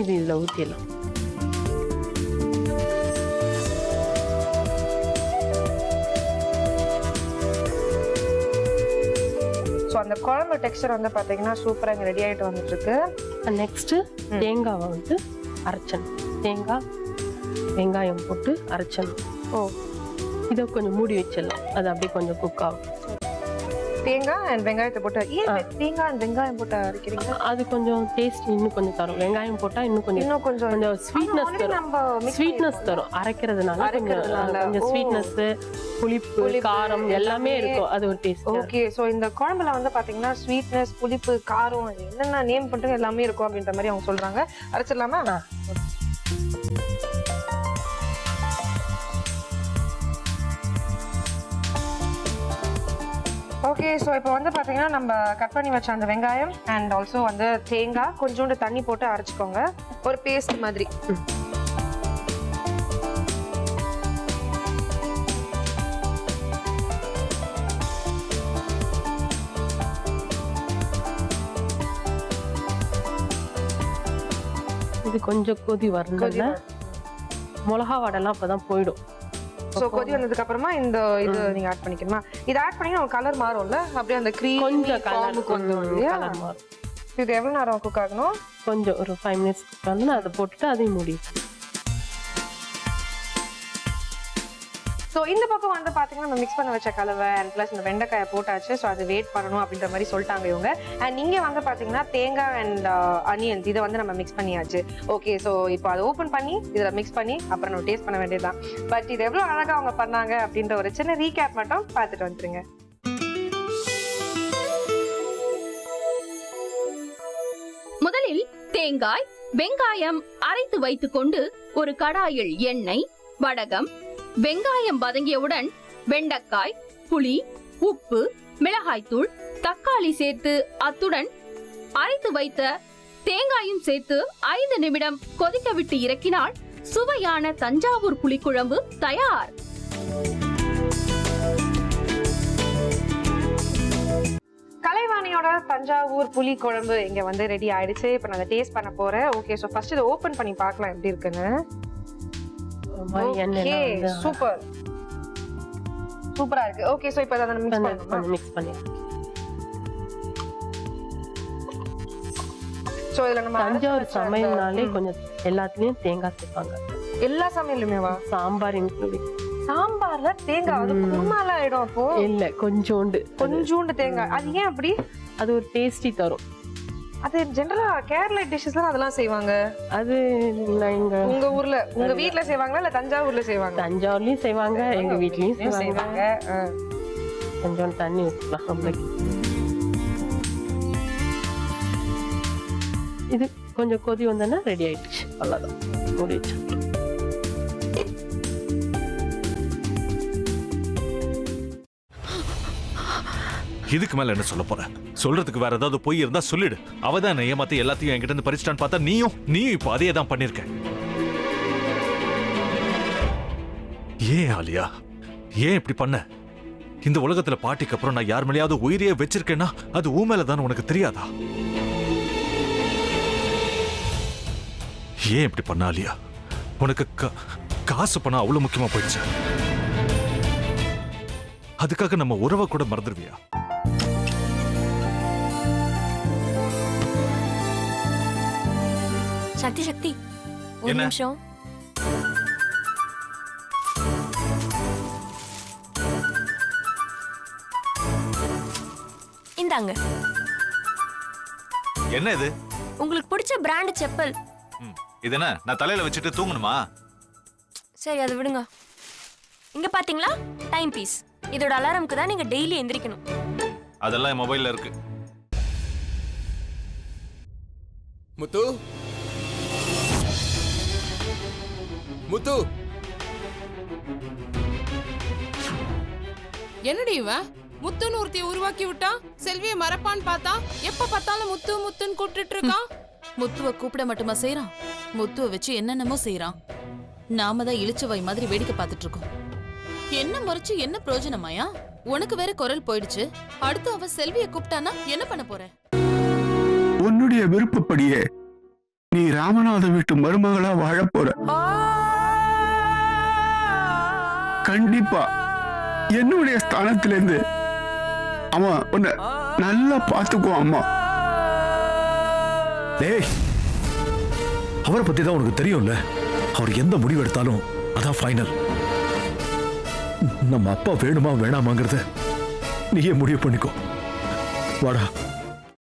இது இதில் ஊற்றிடலாம். ஸோ அந்த குழம்பு டெக்ஸ்டர் வந்து பார்த்தீங்கன்னா சூப்பராக இங்கே ரெடி ஆகிட்டு வந்துட்டு இருக்கு. நெக்ஸ்ட்டு தேங்காவை வந்து அரைச்சணும். தேங்காய் வெங்காயம் போட்டு அரைச்சணும். இதை கொஞ்சம் மூடி வச்சிடலாம், அது அப்படியே கொஞ்சம் குக் ஆகும். தேங்காய் அண்ட் வெங்காயத்தை போட்டு தேங்காய் அண்ட் வெங்காயம் போட்டு அரைக்கிறீங்க? அது கொஞ்சம் டேஸ்ட் இன்னும் கொஞ்சம் தரும். வெங்காயம் போட்டா இன்னும் கொஞ்சம் ஸ்வீட்னஸ் தரும். அரைக்கிறதுனால கொஞ்சம் ஸ்வீட்னஸ், புளிப்பு, காரம் எல்லாமே இருக்கும். அது ஒரு டேஸ்ட். ஓகே, ஸோ இந்த குழம்புல வந்து பாத்தீங்கன்னா ஸ்வீட்னஸ், புளிப்பு, காரம் என்னென்ன நேம் பண்ணிட்டு எல்லாமே இருக்கும் அப்படின்ற மாதிரி அவங்க சொல்றாங்க. அரைச்சிடலாமா? ஓகே, ஸோ இப்போ வந்து பார்த்தீங்கன்னா நம்ம கட் பண்ணி வச்ச அந்த வெங்காயம் அண்ட் ஆல்சோ வந்து தேங்காய் கொஞ்சோண்டு தண்ணி போட்டு அரைச்சிக்கோங்க, ஒரு பேஸ்ட் மாதிரி. இது கொஞ்சம் கொதி வரல, மிளகா வடைலாம் அப்பதான் போயிடும். சோ கொதி வந்ததுக்கு அப்புறமா இந்த இது நீங்க ஆட் பண்ணிக்கணுமா? இது ஆட் பண்ணி ஒரு கலர் மாறும்ல, அப்படியே அந்த க்ரீம் கொஞ்சம் கலருக்கு கலர் மாறும். இது எவ்வளவு நேரம் குக் ஆகணும்? கொஞ்சம் ஒரு 5 மினிட்ஸ் குக் ஆகணும். அதை போட்டுட்டு அதையும் மூடி. ஸோ இந்த பக்கம் வந்து பார்த்தீங்கன்னா நம்ம மிக்ஸ் பண்ண வச்ச கலவை அண்ட் ப்ளஸ் இந்த வெண்டைக்காயை போட்டாச்சு. ஸோ அது வெயிட் பண்ணணும் அப்படின்ற மாதிரி சொல்லிட்டாங்க இவங்க. அண்ட் இங்கே வந்து பார்த்தீங்கன்னா தேங்காய் அண்ட் அனியன்ஸ் இதை வந்து நம்ம மிக்ஸ் பண்ணியாச்சு. ஓகே, ஸோ இப்போ அதை ஓப்பன் பண்ணி இதில் மிக்ஸ் பண்ணி அப்புறம் நம்ம டேஸ்ட் பண்ண வேண்டியதுதான். பட் இது எவ்வளோ அழகாக அவங்க பண்ணாங்க அப்படின்ற ஒரு சின்ன ரீகேப் மட்டும் பார்த்துட்டு வந்துருங்க. முதலில் தேங்காய் வெங்காயம் அரைத்து வைத்துக் கொண்டு ஒரு கடாயில் எண்ணெய், வடகம், வெங்காயம் வதங்கியவுடன் வெண்டைக்காய், புளி, உப்பு, மிளகாய்த்தூள், தக்காளி சேர்த்து அத்துடன் அரைத்து வைத்த தேங்காயும் சேர்த்து 5 நிமிடம் கொதிக்க விட்டு இறக்கினால் சுவையான தஞ்சாவூர் புளிக்குழம்பு தயார். கலைவாணியோட தஞ்சாவூர் புளி குழம்பு இங்க வந்து ரெடி ஆயிடுச்சு. இப்போ நான் டேஸ்ட் பண்ண போறேன். ஓகே, ஸோ ஃபர்ஸ்ட் இதை ஓபன் பண்ணி பார்க்கலாம் எப்படி இருக்குன்னு. சூப்பர் சூப்பரா இருக்கு. ஓகே, சோ இப்போ அத மிக்ஸ் பண்ணி சோ இதுல நம்ம தஞ்சாவூர் சமையல்னாலே கொஞ்சம் எல்லாத்துலயும் தேங்காய் சேர்ப்பாங்க. எல்லா சமையலுமேவா? சாம்பார் இன்க்ளூடிங். சாம்பார்ல தேங்காய் அது குருமால ஆயிடும். அப்போ இல்ல, கொஞ்சோண்டு தேங்காய். அது ஏன் அப்படி? அது ஒரு டேஸ்டி தரும். அது ஜெனரலா கேரளா டிஷ்ஷஸ்ல அதெல்லாம் செய்வாங்க. அது உங்க ஊர்ல உங்க வீட்ல செய்வாங்களா இல்ல தஞ்சாவூர்ல செய்வாங்க? தஞ்சாவூர்லயும் செய்வாங்க, எங்க வீட்லயும் செய்வாங்க. கொஞ்சம் தண்ணி ஊற்றலாம். இது கொஞ்சம் கொதி வந்தோன்னா ரெடி ஆயிடுச்சு. அவ்வளவுதான், முடிச்சு. இதுக்கு மேல என்ன சொல்ல போற? சொல்றதுக்கு வேற ஏதாவது பொய் இருந்தா சொல்லிடு. அவதான் ஏமாத்தி எல்லாத்தையும் என்கிட்ட இருந்து பறிச்சிட்டான்னு பார்த்தா நீயும் இப்போ அதே தான் பண்ணிருக்க. ஏன் ஆலியா, ஏன் இப்படி பண்ண? இந்த உலகத்துல பாட்டிக்கு அப்புறம் நான் யார் மேலேயாவது உயிரையே வச்சிருக்கேன்னா அது ஊ மேலதான் உனக்கு தெரியாதா? ஏன் இப்படி பண்ண ஆலியா? உனக்கு காசு பணம் அவ்வளவு முக்கியமா போயிடுச்சு. அதுக்காக நம்ம உறவை கூட மறந்துடுவியா? சக்தி சக்தி, ஒரு நிமிஷம். இந்தாங்க. என்ன இது? உங்களுக்கு பிடிச்ச பிராண்ட் செப்பல். இது என்ன நான் தலையில வச்சுட்டு தூங்கணுமா? சரி, அதை விடுங்க. இங்க பாத்தீங்களா, டைம் பீஸ். இதோட அலாரம்க்கு தான் நீங்க டெய்லி எந்திரிக்கணும். அதெல்லாம் என் மொபைல்ல இருக்கு. முத்து, முத்து, என்னடி இவன் முத்துன்னு ஒருத்திய உருவாக்கி விட்டா? செல்விய மறப்பான்னு பார்த்தா எப்ப பார்த்தாலும் முத்து முத்துன்னு கூப்பிட்டு இருக்கான். முத்துவ கூப்பிட மட்டுமா செய்யறான், முத்துவ வச்சு என்னென்னமோ செய்யறான். நாம தான் இளிச்சவாய் மாதிரி வேடிக்கை பார்த்துட்டு இருக்கோம். என்ன முறைச்சு என்ன பிரயோஜனமாயா? உனக்கு வேற குரல் போயிடுச்சு. அடுத்து அவ செல்விய கூப்பிட்டானா என்ன பண்ண போற? உன்னுடைய விருப்பப்படியே நீ ராமநாத வீட்டு மருமகளா வாழ போற. கண்டிப்பா என்னுடைய ஸ்தானத்திலிருந்து அவன் உன்னை நல்லா பார்த்துக்குவான் அம்மா. டேய், அவரை பத்தி தான் உனக்கு தெரியும்ல. அவர் எந்த முடிவு எடுத்தாலும் அதான் ஃபைனல். நம்ம அப்பா வேணுமா வேணாமாங்கிறத நீயே முடிவு பண்ணிக்கோ. வாடா.